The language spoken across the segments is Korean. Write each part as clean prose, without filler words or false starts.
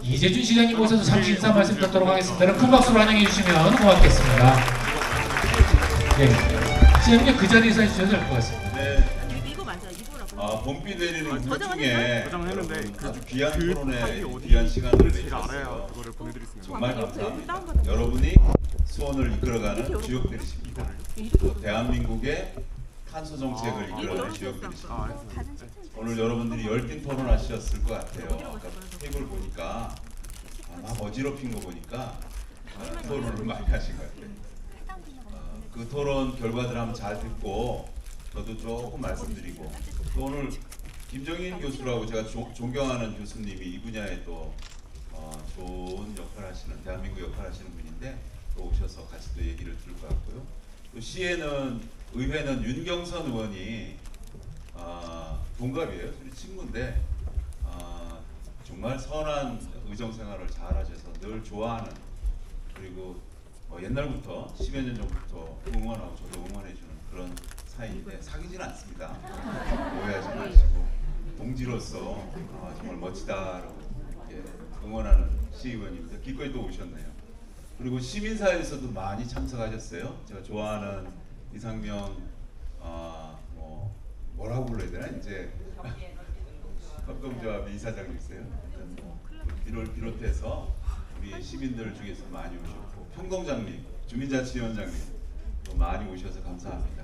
이재준 시장님 모셔서 잠시 인사 말씀 듣도록 하겠습니다. 큰 박수로 환영해 주시면 고맙겠습니다. 네, 시장님 그 자리에서 해주셔도 될 것 같습니다. 네. 봄비 내리는 그 중에 아주 귀한 토론에 귀한 시간을 내주셨어요. 정말 감사합니다. 여러분이 수원을 이끌어가는 주역들이십니다. 또 대한민국의 탄소 정책을 이끌어가는 주역들이십니다. 오늘 여러분들이 열띤 토론하셨을 것 같아요. 아까 테이블 보니까 막 어지럽힌 거 보니까 토론을 많이 하신 것 같아요. 그 토론 결과들 한번 잘 듣고 저도 조금 말씀드리고, 또 오늘 김정인 교수라고 제가 존경하는 교수님이 이 분야에 또 좋은 역할을 하시는, 대한민국 역할을 하시는 분인데 또 오셔서 같이 또 얘기를 들을 것 같고요. 또 시에는, 의회는 윤경선 의원이 동갑이에요. 우리 친구인데 정말 선한 의정생활을 잘 하셔서 늘 좋아하는, 그리고 옛날부터 10여 년 전부터 응원하고 저도 응원해주는 그런 사이인데 사귀진 않습니다. 오해하지 마시고 동지로서 정말 멋지다라고 응원하는 시의원입니다. 기꺼이 또 오셨네요. 그리고 시민사회에서도 많이 참석하셨어요. 제가 좋아하는 이상명 뭐라고 불러야 되나 이제 협동조합 이사장님이세요. 이를 비롯해서 우리 시민들 중에서 많이 오셨고, 평동장님, 주민자치위원장님 또 많이 오셔서 감사합니다.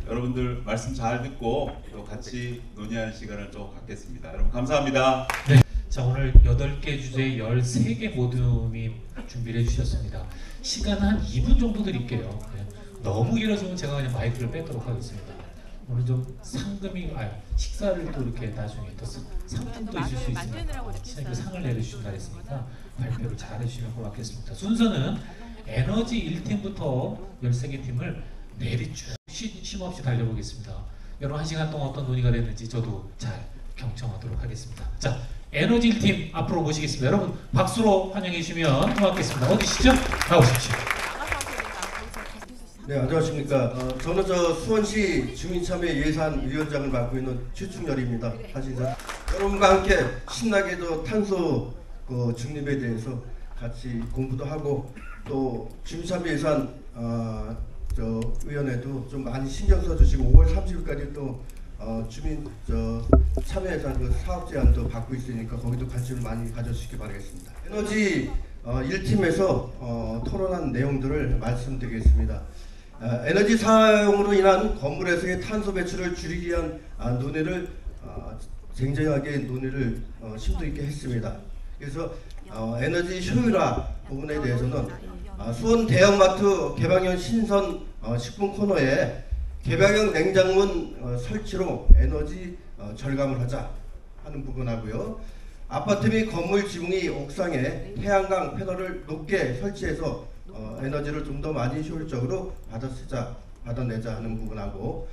여러분들 말씀 잘 듣고 또 같이 논의하는 시간을 좀 갖겠습니다. 여러분 감사합니다. 네. 자, 오늘 8개 주제 13개 모둠이 준비를 해주셨습니다. 시간 한 2분 정도 드릴게요. 네. 너무 길어지면 제가 그냥 마이크를 빼도록 하겠습니다. 오늘 좀 상금이, 식사를 또 이렇게 나중에 또 상품도 있을 수 있으니까 그 상을 내려주신다 했으니까 발표를 잘 해주시면 고맙겠습니다. 순서는 에너지 1팀부터 13개 팀을 내리 쭉 쉼없이 달려보겠습니다. 여러분 1시간 동안 어떤 논의가 됐는지 저도 잘 경청하도록 하겠습니다. 자, 에너지 1팀 앞으로 모시겠습니다. 여러분 박수로 환영해 주시면 고맙겠습니다. 어디시죠? 나오십시오. 네, 안녕하십니까. 저는 수원시 주민참여예산위원장을 맡고 있는 최충렬입니다. 다시 인사. 여러분과 함께 신나게도 탄소 중립에 대해서 같이 공부도 하고, 또 주민참여예산 위원회도 좀 많이 신경 써주시고 5월 30일까지 또 주민 참여예산 그 사업 제안도 받고 있으니까 거기도 관심을 많이 가져주시기 바라겠습니다. 에너지 1팀에서 토론한 내용들을 말씀드리겠습니다. 에너지 사용으로 인한 건물에서의 탄소 배출을 줄이기 위한 논의를 쟁쟁하게 논의를 심도 있게 했습니다. 그래서 에너지 효율화 부분에 대해서는 수원 대형마트 개방형 신선 식품 코너에 개방형 냉장문 설치로 에너지 절감을 하자 하는 부분하고요. 아파트 및 건물 지붕이 옥상에 태양광 패널을 높게 설치해서 에너지를 좀 더 많이 효율적으로 받아내자 하는 부분하고,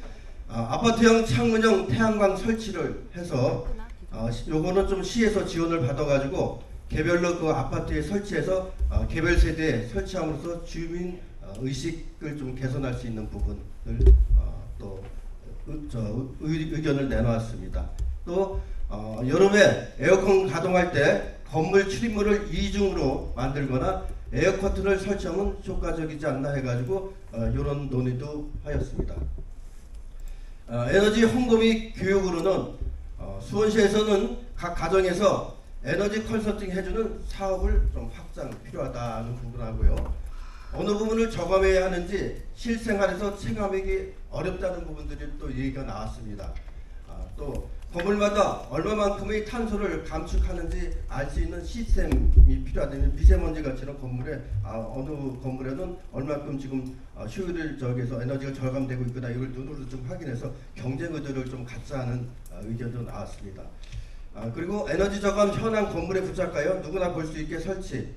아파트형 창문형 태양광 설치를 해서 요거는 좀 시에서 지원을 받아가지고 개별로 그 아파트에 설치해서 개별 세대에 설치함으로써 주민 의식을 좀 개선할 수 있는 부분을 또 의견을 내놓았습니다. 또 여름에 에어컨 가동할 때 건물 출입문을 이중으로 만들거나 에어커튼을 설치하면 효과적이지 않나 해가지고 이런 논의도 하였습니다. 에너지 홍보 및 교육으로는 수원시에서는 각 가정에서 에너지 컨설팅 해주는 사업을 좀 확장 필요하다는 부분하고요. 어느 부분을 저감해야 하는지 실생활에서 체감하기 어렵다는 부분들이 또 얘기가 나왔습니다. 또 건물마다 얼마만큼의 탄소를 감축하는지 알 수 있는 시스템이 필요하다면, 미세먼지 같은 건물에 어느 건물에는 얼마큼 지금 효율을 저기서 에너지가 절감되고 있거나 이걸 눈으로 좀 확인해서 경쟁 의도를 좀 갖자는 의견도 나왔습니다. 그리고 에너지 저감 현황 건물에 붙잡가요 누구나 볼 수 있게 설치.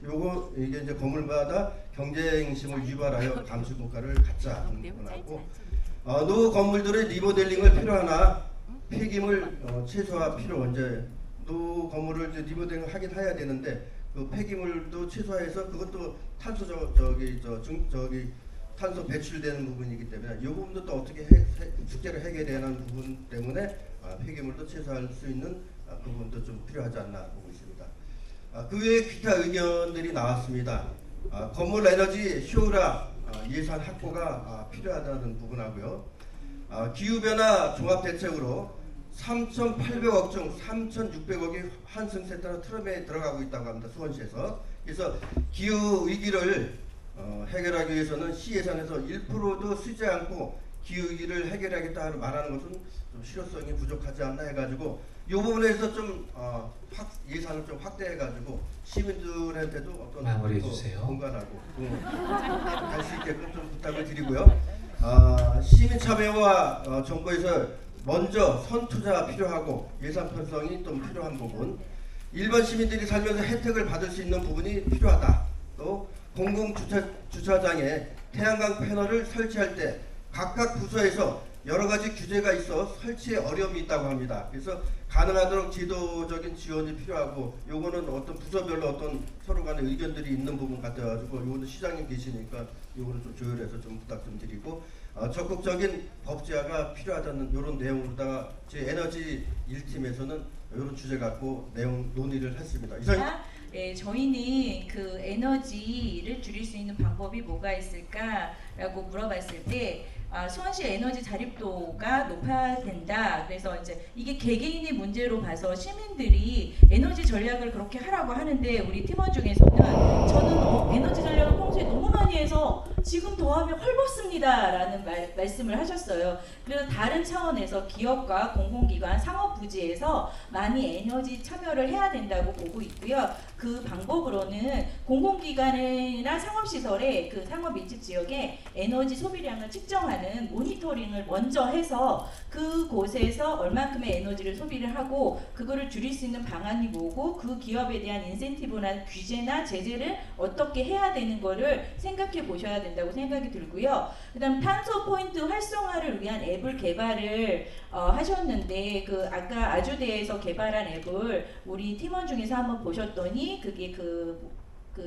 이게 이제 건물마다 경쟁심을 유발하여 감축 효과를 갖자는 부분하고, 노후 건물들의 리모델링을 필요하나 폐기물 최소화 필요. 이제 노후 건물을 이제 리모델링 하긴 해야 되는데 그 폐기물도 최소화해서 그것도 탄소 탄소 배출되는 부분이기 때문에 이 부분도 또 어떻게 숙제를 해결되는 부분 때문에 폐기물도 최소화할 수 있는 부분도 좀 필요하지 않나 보고 있습니다. 그 외에 기타 의견들이 나왔습니다. 건물 에너지 효율화 예산 확보가 필요하다는 부분하고요. 기후변화 종합대책으로 3,800억 중 3,600억이 환승센터 트럼에 들어가고 있다고 합니다. 수원시에서. 그래서 기후 위기를 해결하기 위해서는 시 예산에서 1%도 쓰지 않고 기후 위기를 해결하겠다 말하는 것은 좀 실효성이 부족하지 않나 해가지고 이 부분에서 좀 예산을 좀 확대해가지고 시민들한테도 어떤 마무리해 주세요. 공간하고 갈 수 있게끔 좀 부탁을 드리고요. 시민 참여와 정부에서 먼저 선투자 필요하고 예산 편성이 좀 필요한 부분, 일반 시민들이 살면서 혜택을 받을 수 있는 부분이 필요하다. 또 공공주차장에 태양광 패널을 설치할 때 각각 부서에서 여러 가지 규제가 있어 설치에 어려움이 있다고 합니다. 그래서 가능하도록 제도적인 지원이 필요하고, 요거는 어떤 부서별로 어떤 서로 간의 의견들이 있는 부분 같아가지고 요거는 시장님 계시니까 요거는 좀 조율해서 좀 부탁 좀 드리고, 적극적인 법제화가 필요하다는 이런 내용으로다가 제 에너지 1팀에서는 이런 주제 갖고 내용 논의를 했습니다. 이상. 네, 저희는 그 에너지를 줄일 수 있는 방법이 뭐가 있을까라고 물어봤을 때 수원시 에너지 자립도가 높아야 된다. 그래서 이제 이게 개개인의 문제로 봐서 시민들이 에너지 전략을 그렇게 하라고 하는데, 우리 팀원 중에서는 저는 에너지 전략을 평소에 너무 많이 해서 지금 더하면 헐벗습니다라는 말씀을 하셨어요. 그래서 다른 차원에서 기업과 공공기관, 상업부지에서 많이 에너지 참여를 해야 된다고 보고 있고요. 그 방법으로는 공공기관이나 상업시설의 그 상업 밀집 지역에 에너지 소비량을 측정하는 모니터링을 먼저 해서 그곳에서 얼만큼의 에너지를 소비를 하고 그거를 줄일 수 있는 방안이 뭐고, 그 기업에 대한 인센티브나 규제나 제재를 어떻게 해야 되는 거를 생각해 보셔야 된다고 생각이 들고요. 그 다음 탄소 포인트 활성화를 위한 앱을 개발을 하셨는데, 그 아까 아주대에서 개발한 앱을 우리 팀원 중에서 한번 보셨더니 그게 그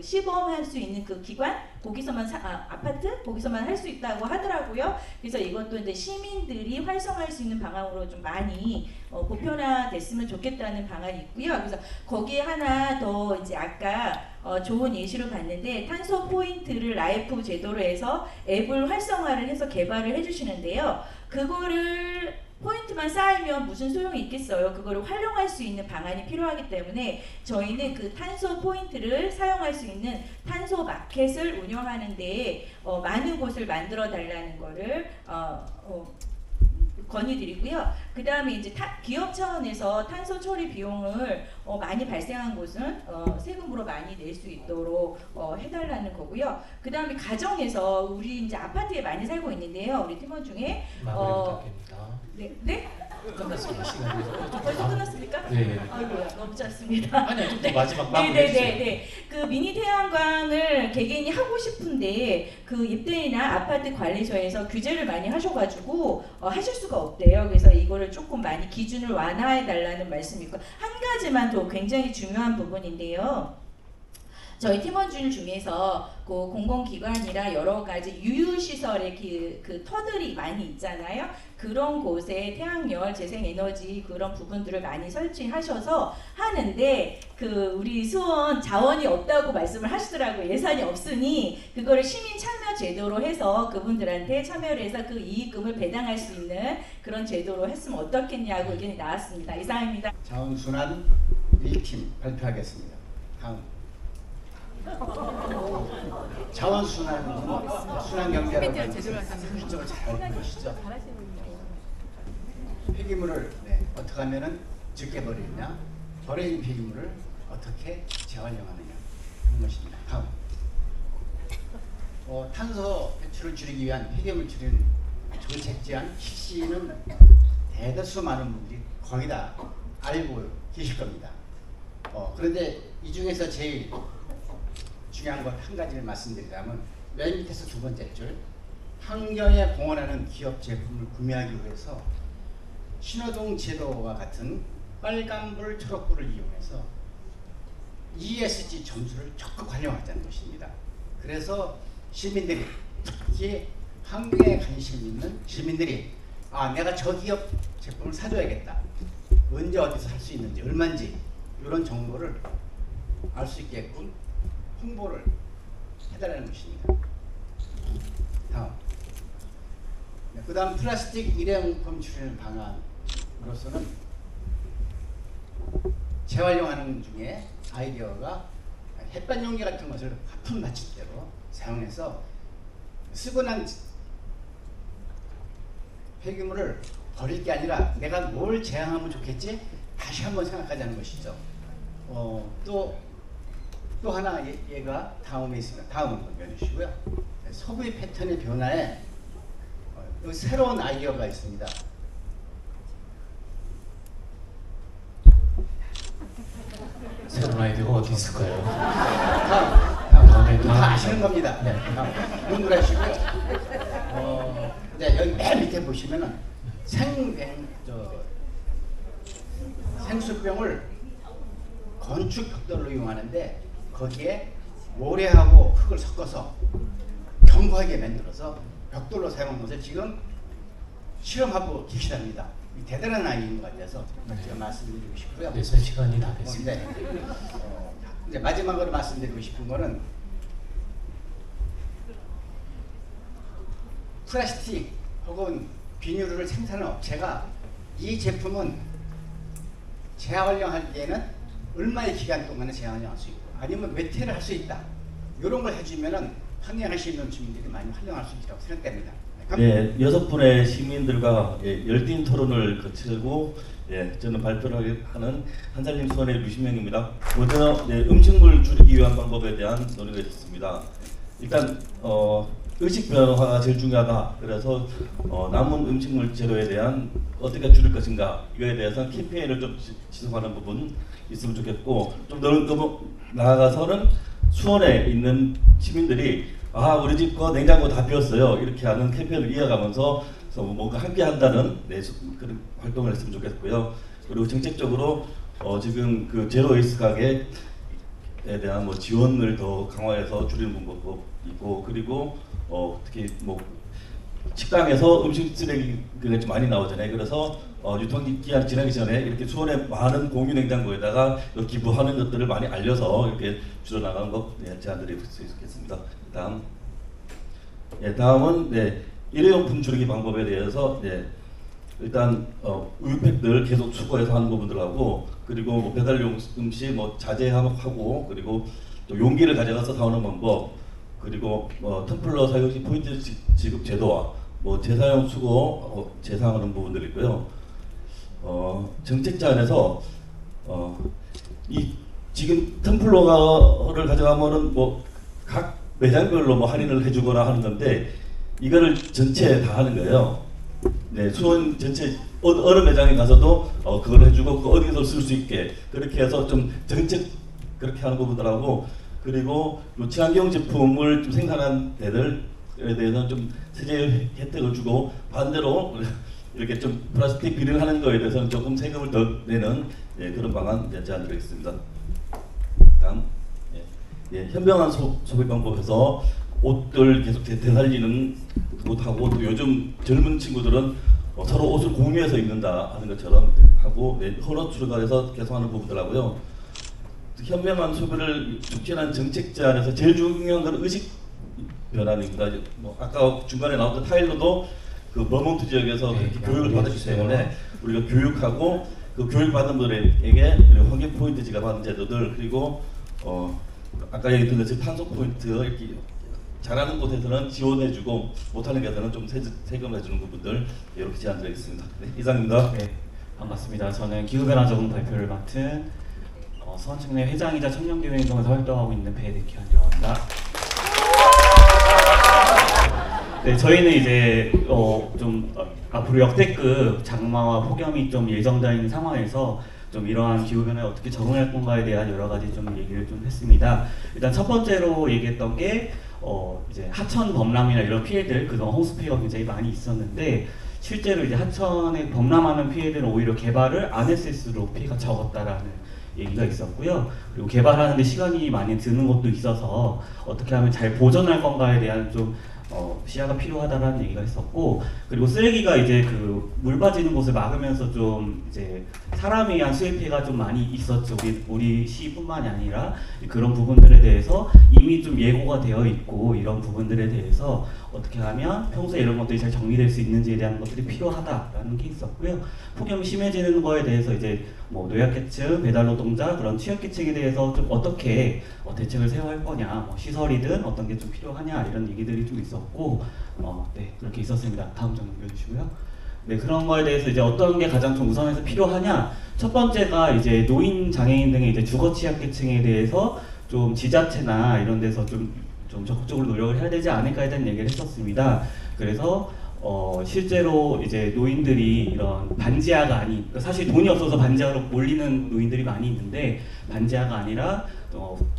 시범할 수 있는 그 기관 거기서만 아파트 거기서만 할 수 있다고 하더라고요. 그래서 이것도 이제 시민들이 활성화할 수 있는 방향으로 좀 많이 보편화됐으면 좋겠다는 방안이 있고요. 그래서 거기에 하나 더 이제 아까 좋은 예시를 봤는데, 탄소 포인트를 라이프 제도로 해서 앱을 활성화를 해서 개발을 해주시는데요. 그거를 포인트만 쌓이면 무슨 소용이 있겠어요. 그거를 활용할 수 있는 방안이 필요하기 때문에 저희는 그 탄소 포인트를 사용할 수 있는 탄소 마켓을 운영하는데 많은 곳을 만들어 달라는 거를 건의드리고요. 그 다음에 이제 기업 차원에서 탄소 처리 비용을 많이 발생한 곳은 세금으로 많이 낼 수 있도록 해달라는 거고요. 그 다음에 가정에서 우리 이제 아파트에 많이 살고 있는데요. 우리 팀원 중에 마무리 부탁드립니다. 네? 끝났습니다. 시간이. 벌써 끝났습니까? 네. 아이고야, 너무 짧습니다. 아니, 좀 더 마지막 마무리 해주세요. 네네네. 그 미니 태양광을 개개인이 하고 싶은데 그 입대이나 아파트 관리소에서 규제를 많이 하셔가지고 하실 수가 없대요. 그래서 이거를 조금 많이 기준을 완화해 달라는 말씀이고, 한 가지만 더 굉장히 중요한 부분인데요. 저희 팀원들 중에서 그 공공기관이나 여러 가지 유유시설의 그 터들이 많이 있잖아요. 그런 곳에 태양열, 재생에너지 그런 부분들을 많이 설치하셔서 하는데, 그 우리 수원 자원이 없다고 말씀을 하시더라고요. 예산이 없으니 그거를 시민 참여 제도로 해서 그분들한테 참여를 해서 그 이익금을 배당할 수 있는 그런 제도로 했으면 어떻겠냐고 의견이 나왔습니다. 이상입니다. 자원순환 1팀 발표하겠습니다. 다음. 자원순환은 순환경제라고 하는 수준적으로 잘 알고 계시죠? 폐기물을 어떻게 하면 적게 버리느냐, 버려진 폐기물을 어떻게 재활용하느냐 하는 것입니다. 다음. 탄소 배출을 줄이기 위한 폐기물 줄이는 정책 제안 실시는 대다수 많은 분들이 거의 다 알고 계실 겁니다. 그런데 이 중에서 제일 중요한 것 한 가지를 말씀드리자면, 맨 밑에서 두 번째 줄, 환경에 공헌하는 기업 제품을 구매하기 위해서 신호등 제도와 같은 빨간불, 초록불을 이용해서 ESG 점수를 적극 활용하자는 것입니다. 그래서 시민들이, 특히 환경에 관심 있는 시민들이 내가 저 기업 제품을 사줘야겠다, 언제 어디서 살 수 있는지, 얼마인지 이런 정보를 알 수 있게끔 홍보를 해달라는 것입니다. 다음. 그 다음 플라스틱 일회용품 줄이는 방안으로서는 재활용하는 중에 아이디어가 햇반 용기 같은 것을 화품 받침대로 사용해서 쓰고 난 폐기물을 버릴 게 아니라 내가 뭘 제한하면 좋겠지? 다시 한번 생각하자는 것이죠. 또 하나 얘가 다음에 있습니다. 다음은 넘겨주시고요. 소비 패턴의 변화에 새로운 아이디어가 있습니다. 새로운 아이디어가 어디 있을까요? 다음. 다 아시는 겁니다. 네. 눈물하시고요. 이제 여기 맨 밑에 보시면은 생수병을 건축 벽돌로 이용하는데 거기에 모래하고 흙을 섞어서 견고하게 만들어서 벽돌로 사용하는 것을 지금 실험하고 계시답니다. 대단한 아이인 것 같아서 제가 말씀드리고 싶고요. 네, 시간이 다 됐습니다. 이제 마지막으로 말씀드리고 싶은 거는 플라스틱 혹은 비닐을 생산하는 업체가 이 제품은 재활용하기에는 얼마의 기간 동안에 재활용할 수 있고 아니면 외퇴를 할 수 있다. 이런 걸 해주면은 환영할 수 있는 주민들이 많이 활용할 수 있다고 생각됩니다. 네, 6분의 시민들과 열띤 토론을 거치고 저는 발표를 하는 한살림 수원의 류신명입니다. 먼저 음식물 줄이기 위한 방법에 대한 논의가 있었습니다. 일단 의식 변화가 제일 중요하다. 그래서 남은 음식물 재료에 대한 어떻게 줄일 것인가 이거에 대해서 캠페인을 좀 지속하는 부분 있으면 좋겠고 좀 더 나아가서는 수원에 있는 시민들이 우리 집 거 냉장고 다 비웠어요 이렇게 하는 캠페인을 이어가면서 뭔가 함께 한다는 그런 활동을 했으면 좋겠고요. 그리고 정책적으로 지금 그 제로 웨이스트 가게에 대한 지원을 더 강화해서 줄이는 방법도 있고 그리고 특히 식당에서 음식 쓰레기가 좀 많이 나오잖아요. 그래서 유통기한 지나기 전에 이렇게 수원의 많은 공유 냉장고에다가 기부하는 것들을 많이 알려서 이렇게 줄여나가는 것 제안드릴 수 있겠습니다. 다음은 일회용품 줄이기 방법에 대해서 일단 우유팩들 계속 수거해서 하는 부분들하고 그리고 배달용 음식 자제하고 그리고 또 용기를 가져가서 사오는 방법 그리고 텀플러 사용 시 포인트 지급 제도와 재사용 수거 재사용하는 부분들이 있고요. 정책자 안에서 이 지금 텀플러를 가져가면은 각 매장별로 할인을 해주거나 하는 건데 이거를 전체 다 하는 거예요. 수원 전체 어느 매장에 가서도 그걸 해주고 어디서 쓸 수 있게 그렇게 해서 좀 정책 그렇게 하는 부분들하고 그리고 친환경 제품을 좀 생산한 데들에 대해서는 좀 세제 혜택을 주고 반대로 이렇게 좀 플라스틱 비닐 하는 거에 대해서는 조금 세금을 더 내는 그런 방안 제안드리겠습니다. 다음 현명한 소비 방법에서 옷들 계속 되살리는 것하고 또 요즘 젊은 친구들은 서로 옷을 공유해서 입는다 하는 것처럼 하고 헌옷 출간해서 계속하는 부분들하고요. 현명한 소비를 촉진한 정책 제안에서 제일 중요한 건 의식 변화입니다. 아까 중간에 나왔던 타일러도 그 버몬트 지역에서 그렇게 교육을 받았기 때문에 우리가 교육하고 그 교육받은 분들에게 환경 포인트 지급하는 제도들 그리고 아까 얘기했던 것처럼 탄소 포인트 이렇게 잘하는 곳에서는 지원해주고 못하는 곳에서는 좀 세금을 해주는 부분들 이렇게 제안드리겠습니다. 이상입니다. 네, 반갑습니다. 저는 기후변화 적응 발표를 맡은 수원청내 회장이자 청년기후행동에서 활동하고 있는 배대기환이라고 합니다. 네, 저희는 이제 좀 앞으로 역대급 장마와 폭염이 좀 예정되어 있는 상황에서 좀 이러한 기후변화에 어떻게 적응할 건가에 대한 여러 가지 좀 얘기를 좀 했습니다. 일단 첫 번째로 얘기했던 게 이제 하천 범람이나 이런 피해들 그동안 홍수 피해가 굉장히 많이 있었는데 실제로 이제 하천에 범람하는 피해들은 오히려 개발을 안 했을수록 피해가 적었다라는 얘기가 있었고요. 그리고 개발하는데 시간이 많이 드는 것도 있어서 어떻게 하면 잘 보존할 건가에 대한 좀 시야가 필요하다라는 얘기가 있었고, 그리고 쓰레기가 이제 그 물 빠지는 곳을 막으면서 좀 이제 사람에 의한 수해 피해가 좀 많이 있었죠. 우리 시뿐만이 아니라 그런 부분들에 대해서 이미 좀 예고가 되어 있고, 이런 부분들에 대해서 어떻게 하면 평소에 이런 것들이 잘 정리될 수 있는지에 대한 것들이 필요하다라는 게 있었고요. 폭염이 심해지는 거에 대해서 이제 뭐 노약계층, 배달노동자, 그런 취약계층에 대해서 좀 어떻게 대책을 세워야 할 거냐, 뭐 시설이든 어떤 게 좀 필요하냐, 이런 얘기들이 좀 있었고, 네, 그렇게 있었습니다. 다음 장 넘겨주시고요. 네, 그런 거에 대해서 이제 어떤 게 가장 좀 우선해서 필요하냐. 첫 번째가 이제 노인, 장애인 등의 이제 주거 취약계층에 대해서 좀 지자체나 이런 데서 좀 적극적으로 노력을 해야 되지 않을까에 대한 얘기를 했었습니다. 그래서 실제로 이제 노인들이 이런 반지하가 아닌, 사실 돈이 없어서 반지하로 몰리는 노인들이 많이 있는데, 반지하가 아니라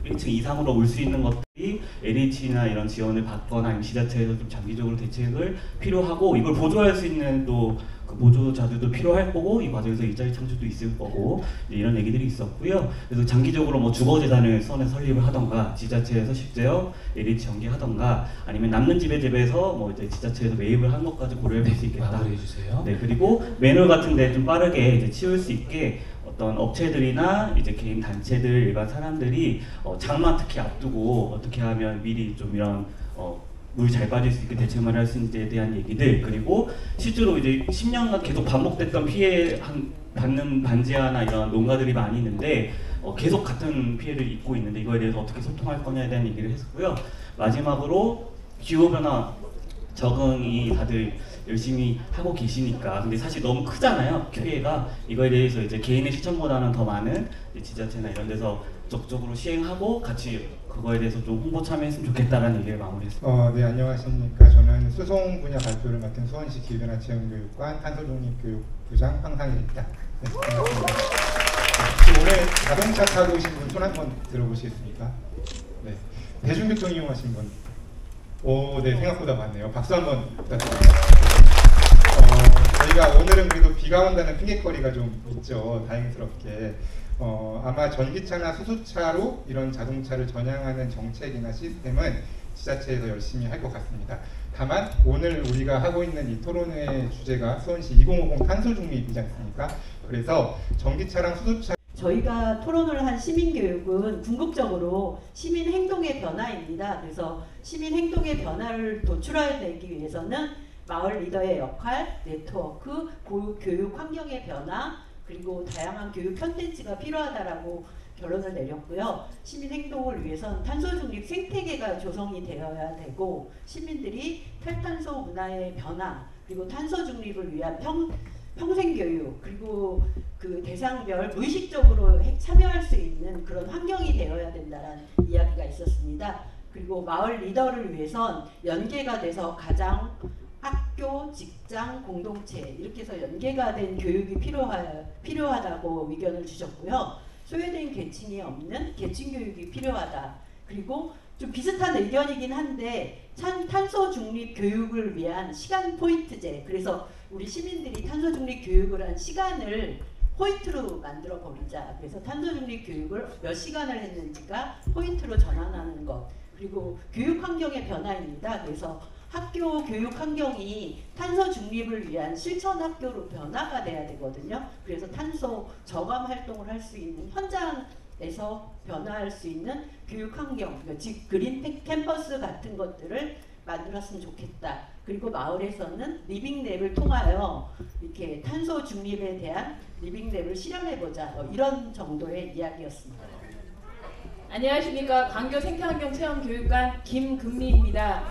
1층 이상으로 올 수 있는 것들이 LH나 이런 지원을 받거나 아니면 지자체에서 좀 장기적으로 대책을 필요하고, 이걸 보조할 수 있는 또 그 보조자들도 필요할 거고, 이 과정에서 일자리 창출도 있을 거고, 이런 얘기들이 있었고요. 그래서 장기적으로 뭐 주거재단을 선에 설립을 하던가, 지자체에서 실제로 LH 연계하던가, 아니면 남는 집의 집에서 뭐 이제 지자체에서 매입을 한 것까지 고려해 볼 수 있겠다. 마무리해 주세요. 네, 그리고 매뉴얼 같은데 좀 빠르게 이제 치울 수 있게 어떤 업체들이나 이제 개인 단체들, 일반 사람들이 장마 특히 앞두고 어떻게 하면 미리 좀 이런 물 잘 빠질 수 있게 대책만 할 수 있는지에 대한 얘기들, 그리고 실제로 이제 10년간 계속 반복됐던 피해 받는 반지하나 이런 농가들이 많이 있는데 계속 같은 피해를 입고 있는데 이거에 대해서 어떻게 소통할 거냐에 대한 얘기를 했었고요. 마지막으로 기후변화 적응이 다들 열심히 하고 계시니까, 근데 사실 너무 크잖아요, 피해가. 이거에 대해서 이제 개인의 실천보다는 더 많은 지자체나 이런 데서 적극적으로 시행하고 같이 그거에 대해서 좀 홍보 참여했으면 좋겠다라는 얘기를 마무리했습니다. 네, 안녕하십니까. 저는 수송 분야 발표를 맡은 수원시 기후변화 체험교육관 탄소중립교육부장 황상일입니다. 네, 반갑습니다. 올해 자동차 타고 오신 분 손 한번 들어보시겠습니까? 네, 대중교통 이용하신 분. 네, 생각보다 많네요. 박수 한번 부탁드립니다. 저희가 오늘은 그래도 비가 온다는 핑계거리가 좀 있죠. 다행스럽게. 아마 전기차나 수소차로 이런 자동차를 전향하는 정책이나 시스템은 지자체에서 열심히 할 것 같습니다. 다만 오늘 우리가 하고 있는 이 토론회 주제가 수원시 2050 탄소중립이지 않습니까? 그래서 전기차랑 수소차 저희가 토론을 한 시민교육은 궁극적으로 시민 행동의 변화입니다. 그래서 시민 행동의 변화를 도출해내기 위해서는 마을 리더의 역할, 네트워크, 교육 환경의 변화, 그리고 다양한 교육 콘텐츠가 필요하다라고 결론을 내렸고요. 시민 행동을 위해선 탄소 중립 생태계가 조성이 되어야 되고, 시민들이 탈탄소 문화의 변화, 그리고 탄소 중립을 위한 평생 교육, 그리고 그 대상별 무의식적으로 참여할 수 있는 그런 환경이 되어야 된다는 이야기가 있었습니다. 그리고 마을 리더를 위해선 연계가 돼서 가장 학교, 직장, 공동체 이렇게 해서 연계가 된 교육이 필요하다고 의견을 주셨고요. 소외된 계층이 없는 계층 교육이 필요하다. 그리고 좀 비슷한 의견이긴 한데 탄소 중립 교육을 위한 시간 포인트제, 그래서 우리 시민들이 탄소 중립 교육을 한 시간을 포인트로 만들어 버리자. 그래서 탄소 중립 교육을 몇 시간을 했는지가 포인트로 전환하는 것. 그리고 교육 환경의 변화입니다. 그래서 학교 교육 환경이 탄소 중립을 위한 실천 학교로 변화가 돼야 되거든요. 그래서 탄소 저감 활동을 할 수 있는 현장에서 변화할 수 있는 교육 환경, 즉 그린 캠퍼스 같은 것들을 만들었으면 좋겠다. 그리고 마을에서는 리빙랩을 통하여 이렇게 탄소 중립에 대한 리빙랩을 실험해보자. 이런 정도의 이야기였습니다. 안녕하십니까. 광교 생태환경체험교육관 김금미입니다.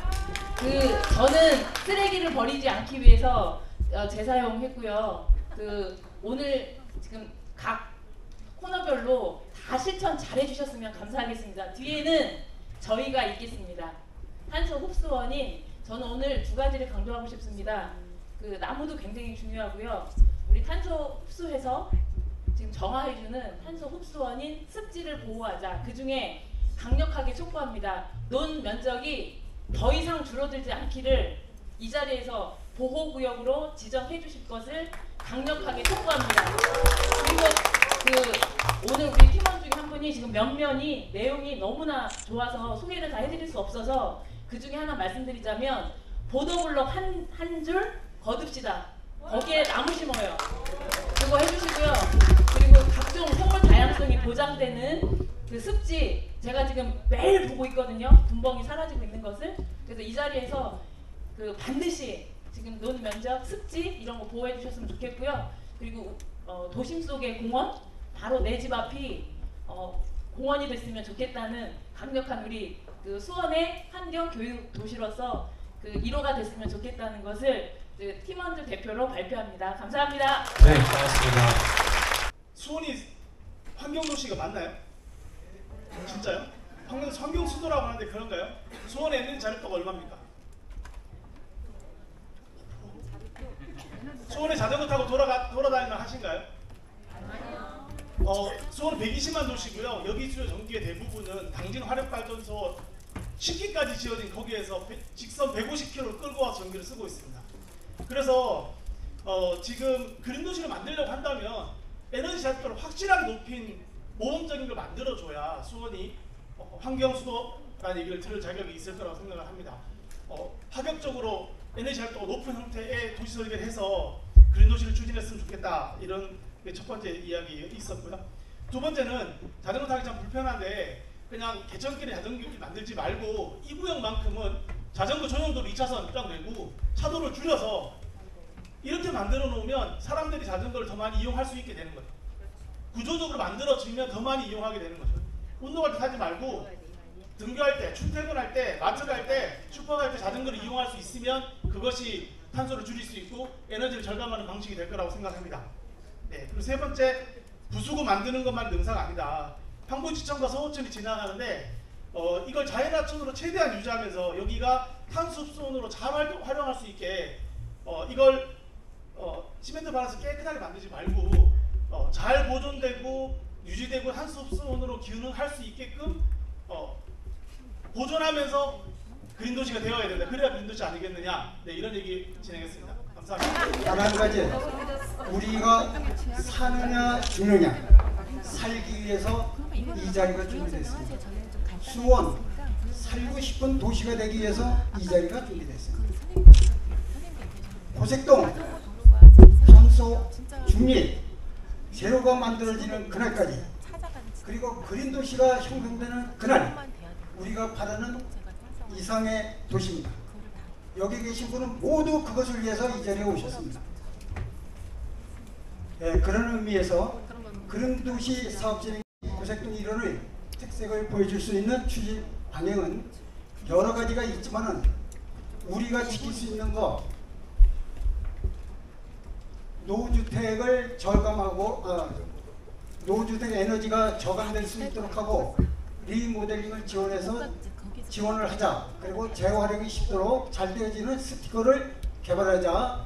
저는 쓰레기를 버리지 않기 위해서 재사용했고요. 오늘 지금 각 코너별로 다 실천 잘 해주셨으면 감사하겠습니다. 뒤에는 저희가 있겠습니다. 탄소 흡수원인, 저는 오늘 두 가지를 강조하고 싶습니다. 나무도 굉장히 중요하고요. 우리 탄소 흡수해서 지금 정화해주는 탄소 흡수원인 습지를 보호하자. 그 중에 강력하게 촉구합니다. 논 면적이 더 이상 줄어들지 않기를 이 자리에서 보호구역으로 지정해 주실 것을 강력하게 촉구합니다. 그리고 오늘 우리 팀원 중에 한 분이 지금 면면이 내용이 너무나 좋아서 소개를 다 해드릴 수 없어서 그 중에 하나 말씀드리자면 보도블록 한 줄 거둡시다. 거기에 나무 심어요. 그거 해주시고요. 그리고 각종 생물 다양성이 보장되는 그 습지 제가 지금 매일 보고 있거든요. 분봉이 사라지고 있는 것을. 그래서 이 자리에서 그 반드시 지금 논 면적, 습지 이런 거 보호해 주셨으면 좋겠고요. 그리고 도심 속의 공원 바로 내 집 앞이 공원이 됐으면 좋겠다는 강력한 우리 그 수원의 환경 교육 도시로서 그 1호가 됐으면 좋겠다는 것을 그 팀원들 대표로 발표합니다. 감사합니다. 네, 고맙습니다. 수원이 환경도시가 맞나요? 진짜요? 환경수도라고 하는데 그런가요? 수원에 있는 자립도가 얼마입니까? 수원에 자전거 타고 돌아다니면 하신가요? 수원은 120만 도시고요. 여기 주요 전기의 대부분은 당진 화력발전소 10기까지 지어진 거기에서 직선 150km를 끌고 와서 전기를 쓰고 있습니다. 그래서 지금 그린도시를 만들려고 한다면 에너지 자립도를 확실하게 높인 모범적인 걸 만들어줘야 수원이 환경수도라는 얘기를 들을 자격이 있을 거라고 생각을 합니다. 파격적으로 에너지 자립도가 높은 형태의 도시 설계를 해서 그린도시를 추진했으면 좋겠다, 이런 게 첫 번째 이야기 있었고요. 두 번째는 자전거 타기 참 불편한데 그냥 개천길에 자전거길 만들지 말고 이 구역만큼은 자전거 전용도로 2차선 쫙 내고 차도를 줄여서 이렇게 만들어 놓으면 사람들이 자전거를 더 많이 이용할 수 있게 되는 거죠. 구조적으로 만들어지면 더 많이 이용하게 되는 거죠. 운동할 때 타지 말고 등교할 때, 출퇴근할 때, 마트 갈 때, 슈퍼 갈 때 자전거를 이용할 수 있으면 그것이 탄소를 줄일 수 있고 에너지를 절감하는 방식이 될 거라고 생각합니다. 네, 그리고 세 번째, 부수구 만드는 것만 능사가 아니다. 황보지천과 서호천이 지나가는데 이걸 자연하천으로 최대한 유지하면서 여기가 탄소흡수원으로 잘 활용할 수 있게 이걸 시멘트 발라서 깨끗하게 만들지 말고 잘 보존되고 유지되고 탄소흡수원으로 기능할 수 있게끔 보존하면서 그린도시가 되어야 된다. 그래야 그린도시 아니겠느냐. 네, 이런 얘기 진행했습니다. 감사합니다. 단 한 가지, 우리가 사느냐 죽느냐, 살기 위해서 이 자리가 준비됐습니다. 수원, 살고 싶은 도시가 되기 위해서 이 자리가 준비됐습니다. 고색동, 탄소 중립, 제로가 만들어지는 그날까지, 그리고 그린도시가 형성되는 그날, 우리가 바라는 이상의 도시입니다. 여기 계신 분은 모두 그것을 위해서 이 자리에 오셨습니다. 네, 그런 의미에서 그린도시 사업진행 고색동 일원의 특색을 보여줄 수 있는 추진 방향은 여러 가지가 있지만은 우리가 지킬 수 있는 거, 노후주택을 절감하고 노후주택 에너지가 저감될 수 있도록 하고 리모델링을 지원을 하자. 그리고 재활용이 쉽도록 잘 되어지는 스티커를 개발하자.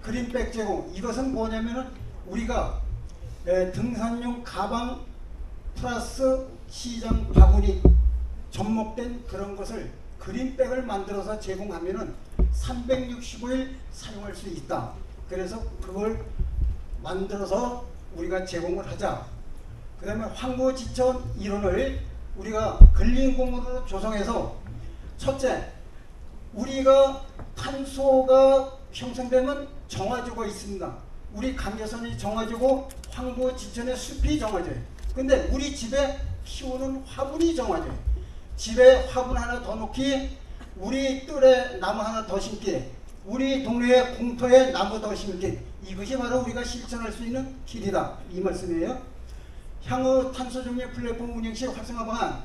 그린백 제공, 이것은 뭐냐면은 우리가 등산용 가방 플러스 시장 바구니 접목된 그런 것을 그린백을 만들어서 제공하면은 365일 사용할 수 있다. 그래서 그걸 만들어서 우리가 제공을 하자. 그 다음에 황보지천 일원을 우리가 근린공원으로 조성해서, 첫째, 우리가 탄소가 형성되면 정화조가 있습니다. 우리 감겨선이 정화조고 황보지천의 숲이 정화조예요. 근데 우리 집에 키우는 화분이 정화조예요. 집에 화분 하나 더 놓기, 우리 뜰에 나무 하나 더 심기, 우리 동네의 공터에 나무 더 심기, 이것이 바로 우리가 실천할 수 있는 길이다, 이 말씀이에요. 향후 탄소중립 플랫폼 운영 시 활성화 방안,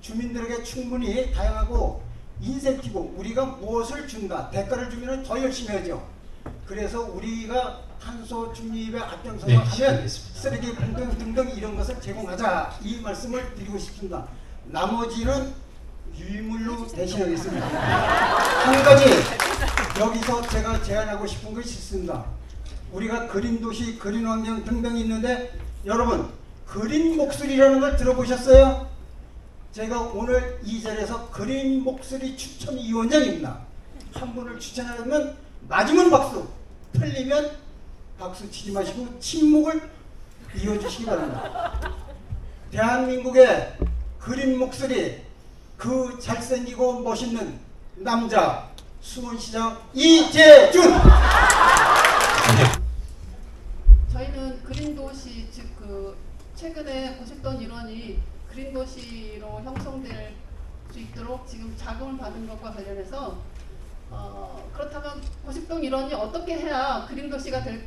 주민들에게 충분히 다양하고 인센티브, 우리가 무엇을 준다, 대가를 주면 더 열심히 하죠. 그래서 우리가 탄소 중립에 앞장서서 하면 쓰레기 봉투 등등 이런 것을 제공하자, 이 말씀을 드리고 싶습니다. 나머지는 유물로 대신하겠습니다. 한 가지 여기서 제가 제안하고 싶은 것이 있습니다. 우리가 그린도시, 그린환경 등등이 있는데 여러분, 그린 목소리라는 걸 들어보셨어요? 제가 오늘 이 자리에서 그린 목소리 추천위원장입니다. 한 분을 추천하면 맞으면 박수, 틀리면 박수 치지 마시고 침묵을 이어주시기 바랍니다. 대한민국의 그린 목소리, 그 잘생기고 멋있는 남자 수원시장 이재준. 저희는 그린도시 즉 그 최근에 고집던 일원이 그린도시로 형성될 수 있도록 지금 자금을 받은 것과 관련해서 그렇다면 고집동 일원이 어떻게 해야 그린도시가 될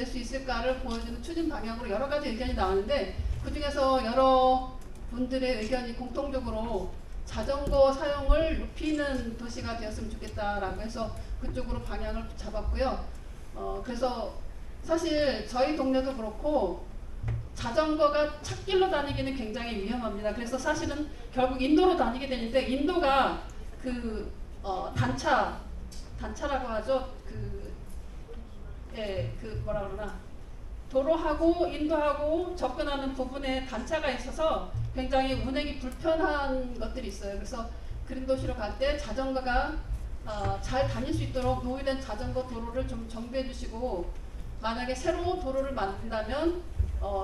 수 있을까를 보여주는 추진 방향으로 여러 가지 의견이 나왔는데 그 중에서 여러 분들의 의견이 공통적으로 자전거 사용을 높이는 도시가 되었으면 좋겠다라고 해서 그쪽으로 방향을 잡았고요. 그래서 사실 저희 동네도 그렇고 자전거가 찻길로 다니기는 굉장히 위험합니다. 그래서 사실은 결국 인도로 다니게 되는데 인도가 그 단차라고 하죠. 그 뭐라 그러나 도로하고 인도하고 접근하는 부분에 단차가 있어서 굉장히 운행이 불편한 것들이 있어요. 그래서 그린도시로 갈 때 자전거가 잘 다닐 수 있도록 노후된 자전거 도로를 좀 정비해 주시고 만약에 새로 도로를 만든다면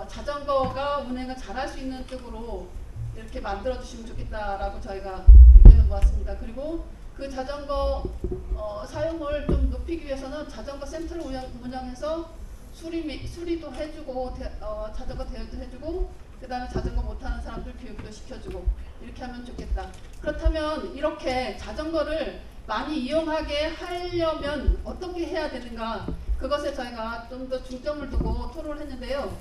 자전거가 운행을 잘할 수 있는 쪽으로 이렇게 만들어 주시면 좋겠다라고 저희가 의견을 모았습니다. 그리고 그 자전거 사용을 좀 높이기 위해서는 자전거 센터를 운영해서 수리도 해주고 자전거 대여도 해주고 그 다음에 자전거 못하는 사람들 교육도 시켜주고 이렇게 하면 좋겠다. 그렇다면 이렇게 자전거를 많이 이용하게 하려면 어떻게 해야 되는가, 그것에 저희가 좀 더 중점을 두고 토론을 했는데요.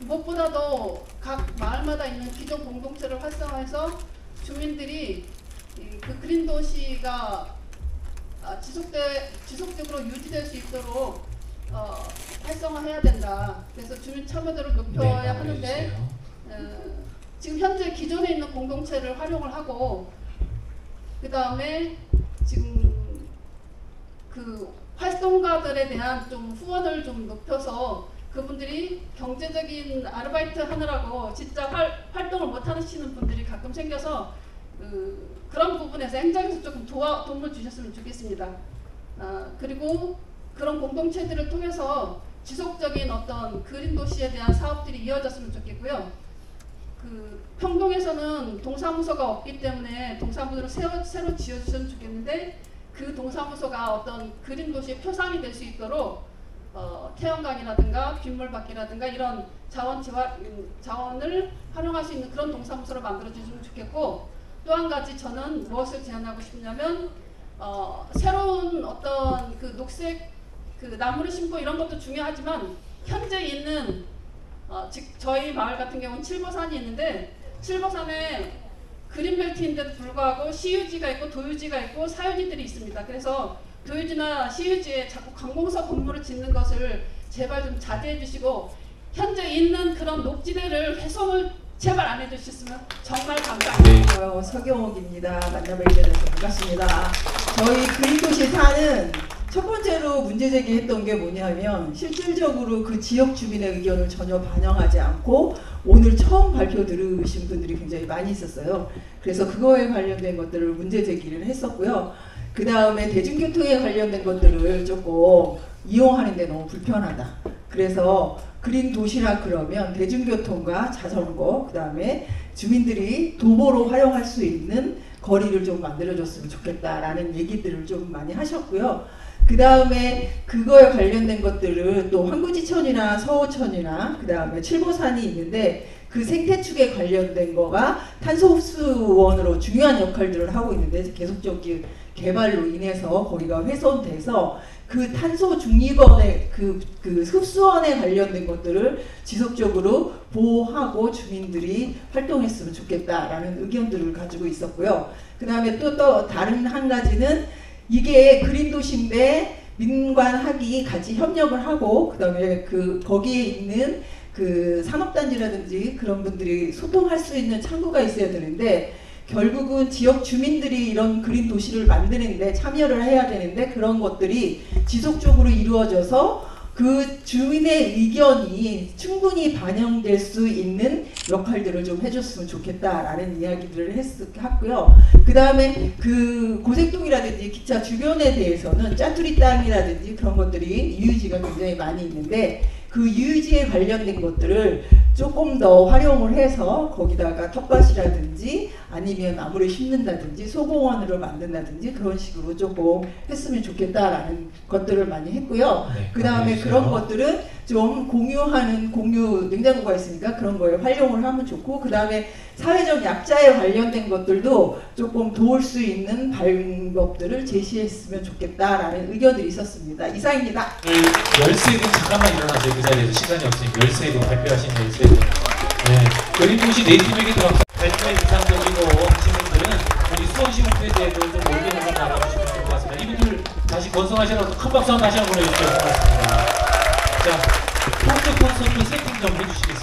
무엇보다도 각 마을마다 있는 기존 공동체를 활성화해서 주민들이 그 그린도시가 지속적으로 유지될 수 있도록 활성화해야 된다. 그래서 주민 참여도를 높여야 하는데 지금 현재 기존에 있는 공동체를 활용을 하고 그 다음에 지금 그 활동가들에 대한 좀 후원을 좀 높여서 그분들이 경제적인 아르바이트 하느라고 진짜 활동을 못 하시는 분들이 가끔 생겨서 그런 부분에서 행정에서 조금 도움을 주셨으면 좋겠습니다. 그리고 그런 공동체들을 통해서 지속적인 어떤 그린도시에 대한 사업들이 이어졌으면 좋겠고요. 그 평동에서는 동사무소가 없기 때문에 동사무소를 새로 지어주셨으면 좋겠는데 그 동사무소가 어떤 그린도시의 표상이 될 수 있도록 태양광이라든가 빗물받기라든가 이런 자원을 활용할 수 있는 그런 동사무소를 만들어주시면 좋겠고, 또 한 가지 저는 무엇을 제안하고 싶냐면 새로운 어떤 그 녹색 그 나무를 심고 이런 것도 중요하지만 현재 있는 즉 저희 마을 같은 경우는 칠보산이 있는데 칠보산에 그린벨트인데도 불구하고 시유지가 있고 도유지가 있고 사유지들이 있습니다. 그래서 도유지나 시유지에 자꾸 관공서 건물을 짓는 것을 제발 좀 자제해 주시고 현재 있는 그런 녹지대를 훼손을 제발 안 해주셨으면 정말 감사합니다. 서경옥입니다. 만나뵙게 돼서 반갑습니다. 저희 그린도시 사는 첫 번째로 문제 제기했던 게 뭐냐면 실질적으로 그 지역 주민의 의견을 전혀 반영하지 않고 오늘 처음 발표 들으신 분들이 굉장히 많이 있었어요. 그래서 그거에 관련된 것들을 문제 제기를 했었고요. 그 다음에 대중교통에 관련된 것들을 조금 이용하는 데 너무 불편하다. 그래서 그린 도시라 그러면 대중교통과 자전거, 그 다음에 주민들이 도보로 활용할 수 있는 거리를 좀 만들어줬으면 좋겠다라는 얘기들을 좀 많이 하셨고요. 그 다음에 그거에 관련된 것들을 또 황구지천이나 서호천이나 그 다음에 칠보산이 있는데 그 생태축에 관련된 거가 탄소 흡수원으로 중요한 역할들을 하고 있는데 계속적인 개발로 인해서 거기가 훼손돼서 그 탄소 중립원의 그 흡수원에 관련된 것들을 지속적으로 보호하고 주민들이 활동했으면 좋겠다라는 의견들을 가지고 있었고요. 그 다음에 또 다른 한 가지는 이게 그린도시인데 민관학이 같이 협력을 하고 그 다음에 거기에 있는 그 산업단지라든지 그런 분들이 소통할 수 있는 창구가 있어야 되는데 결국은 지역 주민들이 이런 그린 도시를 만드는데 참여를 해야 되는데 그런 것들이 지속적으로 이루어져서 그 주민의 의견이 충분히 반영될 수 있는 역할들을 좀 해줬으면 좋겠다라는 이야기들을 했고요. 그 다음에 그 고색동이라든지 기차 주변에 대해서는 짜투리 땅이라든지 그런 것들이 유유지가 굉장히 많이 있는데 그 유유지에 관련된 것들을 조금 더 활용을 해서 거기다가 텃밭이라든지 아니면 나무를 심는다든지 소공원으로 만든다든지 그런 식으로 조금 했으면 좋겠다라는 것들을 많이 했고요. 네, 그 다음에 그런 것들은 좀 공유하는 공유 냉장고가 있으니까 그런 거에 활용을 하면 좋고, 그 다음에 사회적 약자에 관련된 것들도 조금 도울 수 있는 방법들을 제시했으면 좋겠다라는 의견들이 있었습니다. 이상입니다. 열세금 잠깐만 일어나세요. 그 자리에서 시간이 없으니까 열세금 발표하신 열세금. 네. 그림도시 네이티브에게 들어가 100회 이상적이고 하신 분들은 우리 수원시 홈페이지에도 좀 올리는 거 알아주시면 좋을 것 같습니다. 이분들 다시 건성하시라고 큰 박수 한번 다시 한번 보내주시면 고맙습니다. 자, 콘서트 세팅 좀 해주시겠습니다.